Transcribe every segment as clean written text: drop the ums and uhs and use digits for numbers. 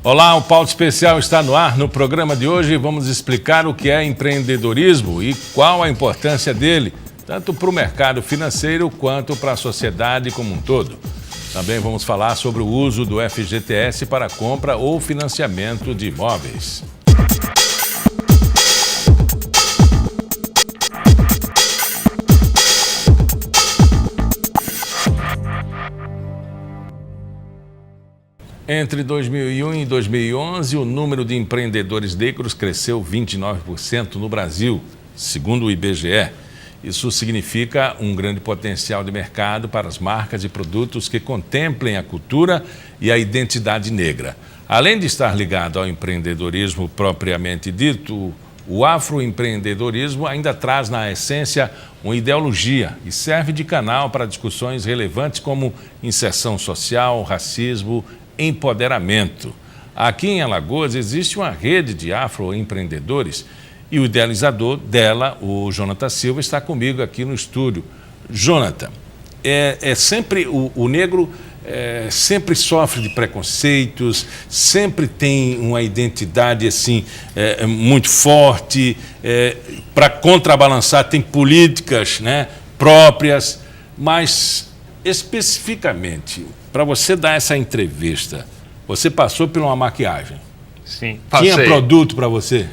Olá, o Pauta Especial está no ar. No programa de hoje vamos explicar o que é empreendedorismo e qual a importância dele, tanto para o mercado financeiro quanto para a sociedade como um todo. Também vamos falar sobre o uso do FGTS para compra ou financiamento de imóveis. Entre 2001 e 2011, o número de empreendedores negros cresceu 29% no Brasil, segundo o IBGE. Isso significa um grande potencial de mercado para as marcas e produtos que contemplem a cultura e a identidade negra. Além de estar ligado ao empreendedorismo propriamente dito, o afroempreendedorismo ainda traz na essência uma ideologia e serve de canal para discussões relevantes como inserção social, racismo, empoderamento. Aqui em Alagoas existe uma rede de afroempreendedores e o idealizador dela, o Jonathan Silva, está comigo aqui no estúdio. Jonathan, o negro sempre sofre de preconceitos, sempre tem uma identidade assim muito forte, para contrabalançar tem políticas, né, próprias, mas especificamente, para você dar essa entrevista, você passou por uma maquiagem? Sim, passei. Tinha produto para você?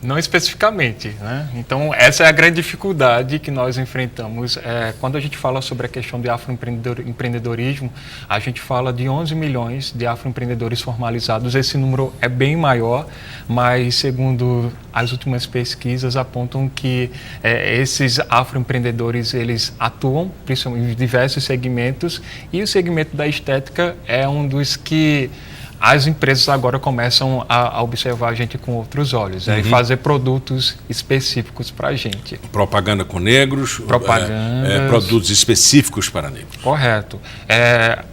Não especificamente, né? Então, essa é a grande dificuldade que nós enfrentamos. Quando a gente fala sobre a questão de afroempreendedorismo, a gente fala de 11 milhões de afroempreendedores formalizados. Esse número é bem maior, mas segundo as últimas pesquisas apontam que esses afroempreendedores, eles atuam principalmente em diversos segmentos, e o segmento da estética é um dos que as empresas agora começam a observar a gente com outros olhos, e fazer produtos específicos para a gente. Propaganda com negros, produtos específicos para negros. Correto.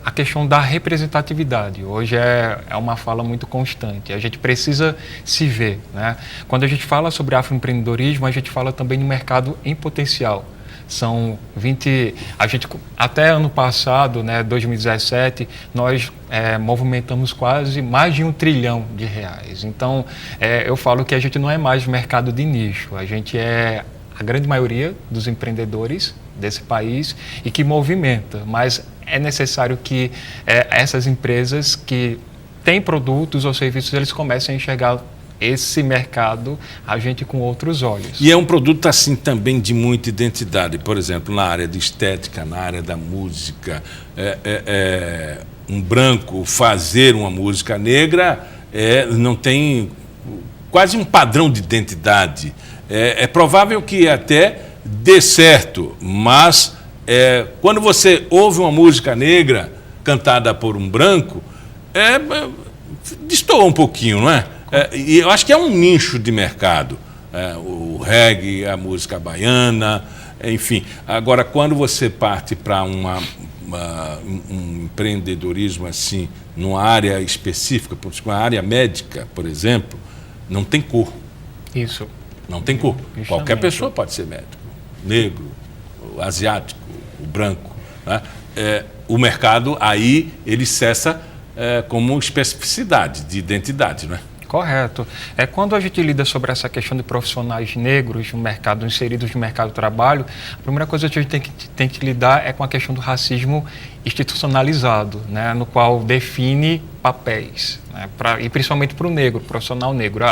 A questão da representatividade, hoje é uma fala muito constante. A gente precisa se ver, né? Quando a gente fala sobre afroempreendedorismo, a gente fala também no mercado em potencial. São 20... até ano passado, né, 2017, nós movimentamos quase mais de R$1 trilhão. Então, eu falo que a gente não é mais mercado de nicho, a gente é a grande maioria dos empreendedores desse país e que movimenta, mas é necessário que essas empresas que têm produtos ou serviços, eles comecem a enxergar esse mercado, a gente com outros olhos. E é um produto assim também de muita identidade, por exemplo, na área de estética, na área da música, um branco fazer uma música negra não tem quase um padrão de identidade. É provável que até dê certo, mas quando você ouve uma música negra cantada por um branco, destoa um pouquinho, não é? E eu acho que é um nicho de mercado, o reggae, a música baiana, enfim. Agora, quando você parte para um empreendedorismo assim, numa área específica, uma área médica, por exemplo, não tem cor. Isso. Não tem cor. Justamente. Qualquer pessoa pode ser médico, negro, o asiático, o branco, né? O mercado aí, ele cessa como especificidade de identidade, não é? Correto. Quando a gente lida sobre essa questão de profissionais negros no mercado, inseridos no mercado do trabalho, a primeira coisa que a gente tem que lidar é com a questão do racismo institucionalizado, né, no qual define papéis, né, e principalmente para o negro, profissional negro.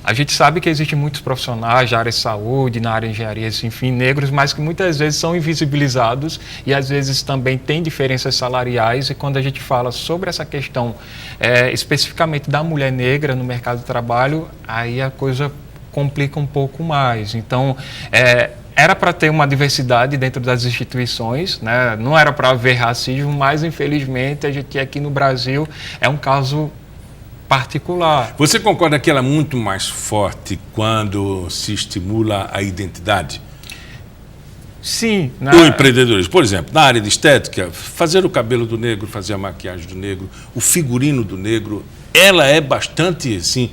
A gente sabe que existem muitos profissionais da área de saúde, na área de engenharia, enfim, negros, mas que muitas vezes são invisibilizados e às vezes também tem diferenças salariais. E quando a gente fala sobre essa questão especificamente da mulher negra no mercado de trabalho, aí a coisa complica um pouco mais. Então, era para ter uma diversidade dentro das instituições, né? Não era para haver racismo, mas infelizmente a gente aqui no Brasil é um caso particular. Você concorda que ela é muito mais forte quando se estimula a identidade? Sim. O empreendedorismo, por exemplo, na área de estética, fazer o cabelo do negro, fazer a maquiagem do negro, o figurino do negro, ela é bastante assim,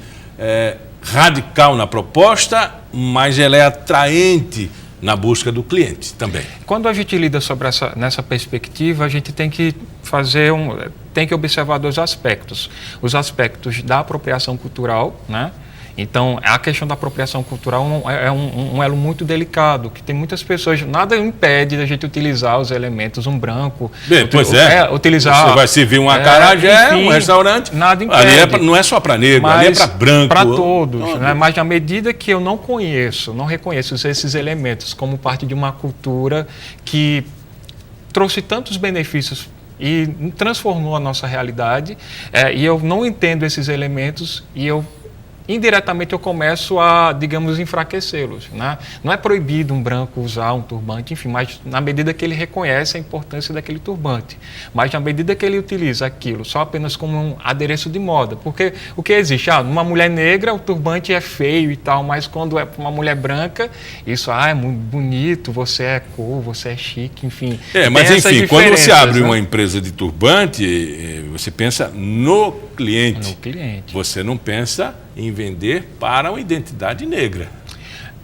radical na proposta, mas ela é atraente na busca do cliente também. Quando a gente lida nessa perspectiva, a gente tem que tem que observar dois aspectos. Os aspectos da apropriação cultural, né? Então, a questão da apropriação cultural é um elo muito delicado, que tem muitas pessoas, nada impede da gente utilizar os elementos, um branco. Bem, utilizar. Você vai servir um acarajé, um restaurante. Nada impede. Ali não é só para negro, ali é para branco. Para todos. Né? Mas na medida que eu não reconheço esses elementos como parte de uma cultura que trouxe tantos benefícios e transformou a nossa realidade, e eu não entendo esses elementos e indiretamente eu começo a, digamos, enfraquecê-los. Né? Não é proibido um branco usar um turbante, enfim, mas na medida que ele reconhece a importância daquele turbante. Mas na medida que ele utiliza aquilo só apenas como um adereço de moda. Porque o que existe? Numa mulher negra o turbante é feio e tal, mas quando é uma mulher branca, isso é muito bonito, você é cool, você é chique, enfim. Mas enfim, quando você abre uma empresa de turbante, você pensa no cliente. No cliente. Você não pensa em vender para uma identidade negra.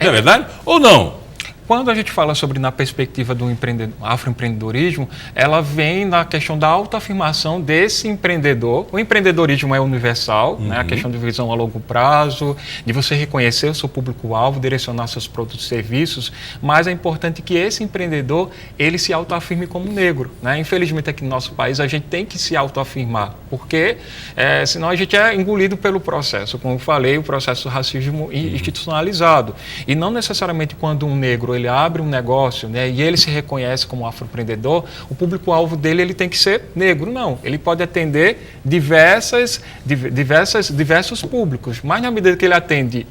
Não é verdade? Ou não? Quando a gente fala na perspectiva do afroempreendedorismo, ela vem na questão da autoafirmação desse empreendedor. O empreendedorismo é universal, né? A questão de visão a longo prazo, de você reconhecer o seu público-alvo, direcionar seus produtos e serviços, mas é importante que esse empreendedor ele se autoafirme como negro. Né? Infelizmente aqui no nosso país a gente tem que se autoafirmar, porque senão a gente é engolido pelo processo, como eu falei, o processo do racismo institucionalizado. E não necessariamente quando um negro ele abre um negócio, né, e ele se reconhece como afroempreendedor, o público-alvo dele ele tem que ser negro, não. Ele pode atender diversos públicos, mas na medida que ele atende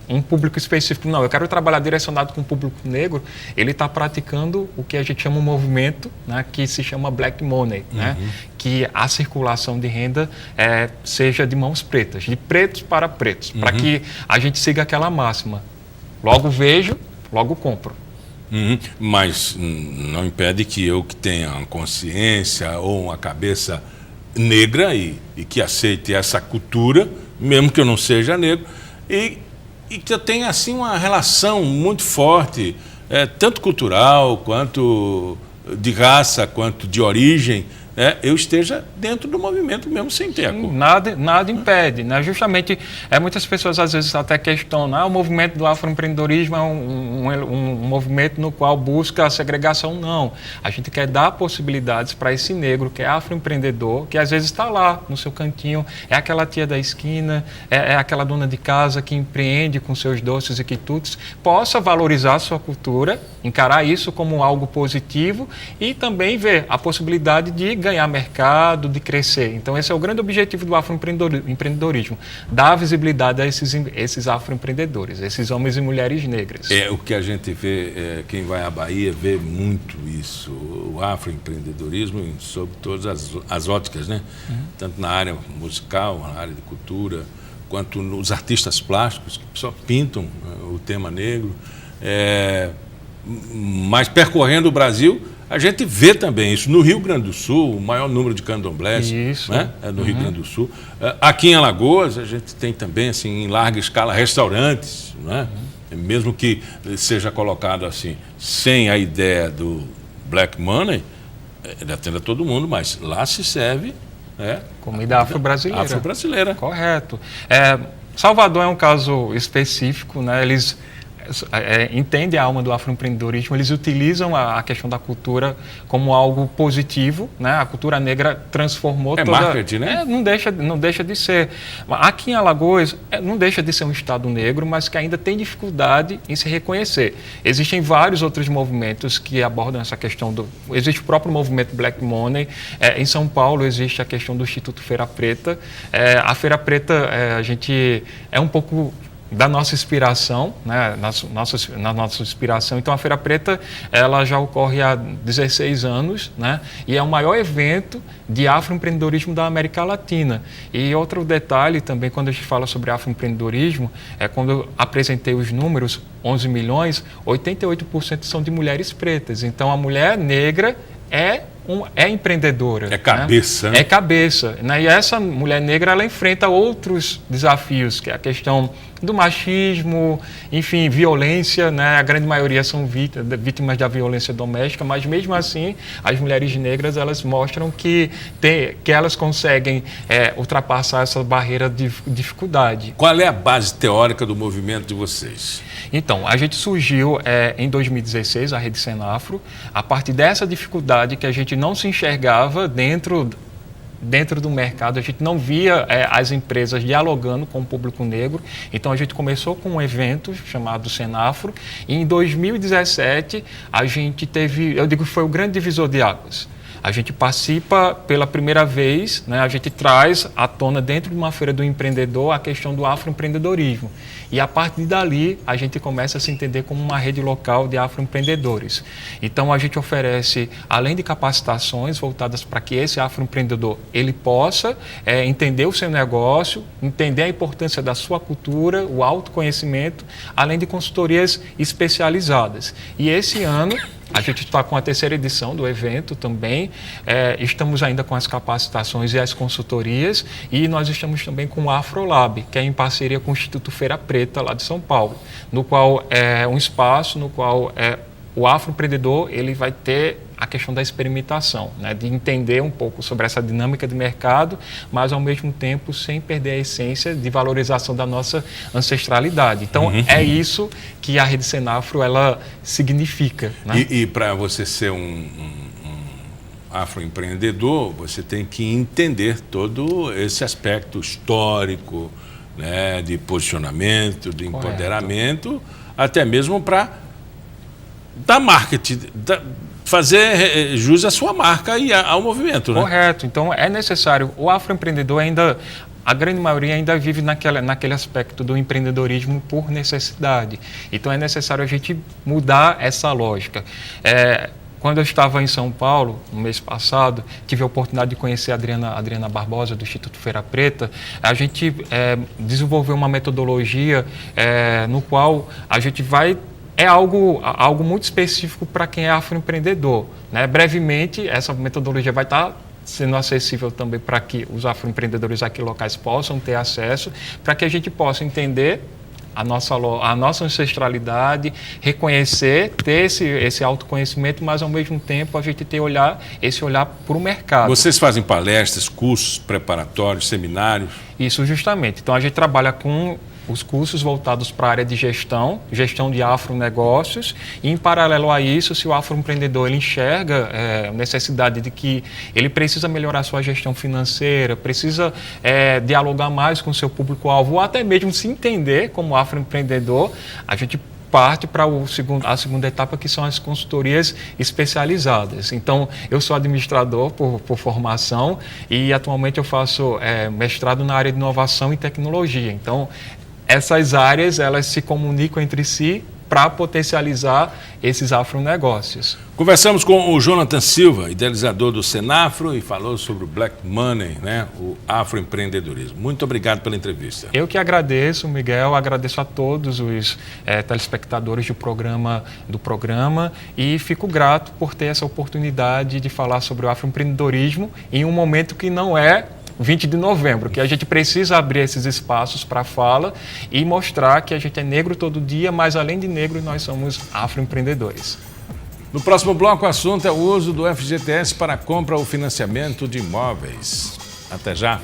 um público específico, não, eu quero trabalhar direcionado com o público negro, ele está praticando o que a gente chama um movimento, né, que se chama Black Money, né, que a circulação de renda seja de mãos pretas, de pretos para pretos, para que a gente siga aquela máxima. Logo vejo, logo compro. Mas não impede que eu que tenha uma consciência ou uma cabeça negra e que aceite essa cultura, mesmo que eu não seja negro, e que eu tenha assim uma relação muito forte, tanto cultural, quanto de raça, quanto de origem, eu esteja dentro do movimento mesmo sem ter acordo. Nada impede. Né? Justamente, muitas pessoas às vezes até questionam, o movimento do afroempreendedorismo é um movimento no qual busca a segregação. Não. A gente quer dar possibilidades para esse negro que é afroempreendedor, que às vezes está lá no seu cantinho, é aquela tia da esquina, é aquela dona de casa que empreende com seus doces e quitutes, possa valorizar a sua cultura, encarar isso como algo positivo e também ver a possibilidade de ganhar mercado, de crescer. Então, esse é o grande objetivo do afroempreendedorismo, dar visibilidade a esses afroempreendedores, esses homens e mulheres negras. O que a gente vê, quem vai à Bahia vê muito isso, o afroempreendedorismo sob todas as óticas, né? Tanto na área musical, na área de cultura, quanto nos artistas plásticos, que só pintam o tema negro. Mas percorrendo o Brasil, a gente vê também isso. No Rio Grande do Sul, o maior número de candomblés, né? No Rio Grande do Sul. Aqui em Alagoas, a gente tem também, assim, em larga escala, restaurantes, né? Mesmo que seja colocado assim, sem a ideia do black money, ele atende a todo mundo, mas lá se serve comida afro-brasileira. Afro-brasileira. Correto. Salvador é um caso específico, né? Eles entendem a alma do afroempreendedorismo, eles utilizam a questão da cultura como algo positivo, né? A cultura negra transformou toda... marketing, né? Não deixa de ser. Aqui em Alagoas, não deixa de ser um estado negro, mas que ainda tem dificuldade em se reconhecer. Existem vários outros movimentos que abordam essa questão existe o próprio movimento Black Money. Em São Paulo existe a questão do Instituto Feira Preta. A Feira Preta, a gente é um pouco da nossa inspiração, né? na nossa inspiração. Então, a Feira Preta ela já ocorre há 16 anos, né? E é o maior evento de afroempreendedorismo da América Latina. E outro detalhe também, quando a gente fala sobre afroempreendedorismo, quando eu apresentei os números, 11 milhões, 88% são de mulheres pretas. Então, a mulher negra é empreendedora. É cabeça. Né? É cabeça. Né? E essa mulher negra ela enfrenta outros desafios, que é a questão do machismo, enfim, violência, né? A grande maioria são vítimas da violência doméstica, mas mesmo assim, as mulheres negras, elas mostram que elas conseguem ultrapassar essa barreira de dificuldade. Qual é a base teórica do movimento de vocês? Então, a gente surgiu em 2016, a Rede Senafro, a partir dessa dificuldade que a gente não se enxergava dentro do mercado, a gente não via as empresas dialogando com o público negro. Então a gente começou com um evento chamado Senafro e em 2017 a gente teve, eu digo que foi o grande divisor de águas. A gente participa pela primeira vez, né, a gente traz à tona dentro de uma feira do empreendedor a questão do afroempreendedorismo. E a partir dali a gente começa a se entender como uma rede local de afroempreendedores. Então a gente oferece, além de capacitações voltadas para que esse afroempreendedor ele possa entender o seu negócio, entender a importância da sua cultura, o autoconhecimento, além de consultorias especializadas. E esse ano a gente está com a 3ª edição do evento também, estamos ainda com as capacitações e as consultorias e nós estamos também com o AfroLab, que é em parceria com o Instituto Feira Preta, lá de São Paulo, no qual é um espaço no qual o afroempreendedor ele vai ter a questão da experimentação, né, de entender um pouco sobre essa dinâmica de mercado, mas ao mesmo tempo sem perder a essência de valorização da nossa ancestralidade. Então é isso que a Rede Senafro ela significa. Né? E para você ser um afroempreendedor, você tem que entender todo esse aspecto histórico, né, de posicionamento, de empoderamento, até mesmo para dar marketing, fazer jus à sua marca e ao movimento, né? Correto. Então, é necessário. O afroempreendedor ainda, a grande maioria ainda vive naquele aspecto do empreendedorismo por necessidade. Então, é necessário a gente mudar essa lógica. Quando eu estava em São Paulo, no mês passado, tive a oportunidade de conhecer a Adriana Barbosa, do Instituto Feira Preta. A gente desenvolveu uma metodologia no qual a gente vai... É algo muito específico para quem é afroempreendedor, né? Brevemente, essa metodologia vai estar sendo acessível também para que os afroempreendedores aqui locais possam ter acesso, para que a gente possa entender a nossa ancestralidade, reconhecer, ter esse autoconhecimento, mas ao mesmo tempo a gente ter esse olhar para o mercado. Vocês fazem palestras, cursos preparatórios, seminários? Isso justamente. Então a gente trabalha com os cursos voltados para a área de gestão de afronegócios, e em paralelo a isso, se o afroempreendedor ele enxerga a necessidade de que ele precisa melhorar sua gestão financeira, precisa dialogar mais com o seu público-alvo, ou até mesmo se entender como afroempreendedor, a gente parte para a segunda etapa, que são as consultorias especializadas. Então, eu sou administrador por formação e atualmente eu faço mestrado na área de inovação e tecnologia. Então, essas áreas, elas se comunicam entre si para potencializar esses afronegócios. Conversamos com o Jonathan Silva, idealizador do Senafro, e falou sobre o Black Money, né, o afroempreendedorismo. Muito obrigado pela entrevista. Eu que agradeço, Miguel, agradeço a todos os telespectadores do programa e fico grato por ter essa oportunidade de falar sobre o afroempreendedorismo em um momento que não é 20 de novembro, que a gente precisa abrir esses espaços para fala e mostrar que a gente é negro todo dia, mas além de negro, nós somos afroempreendedores. No próximo bloco, o assunto é o uso do FGTS para compra ou financiamento de imóveis. Até já!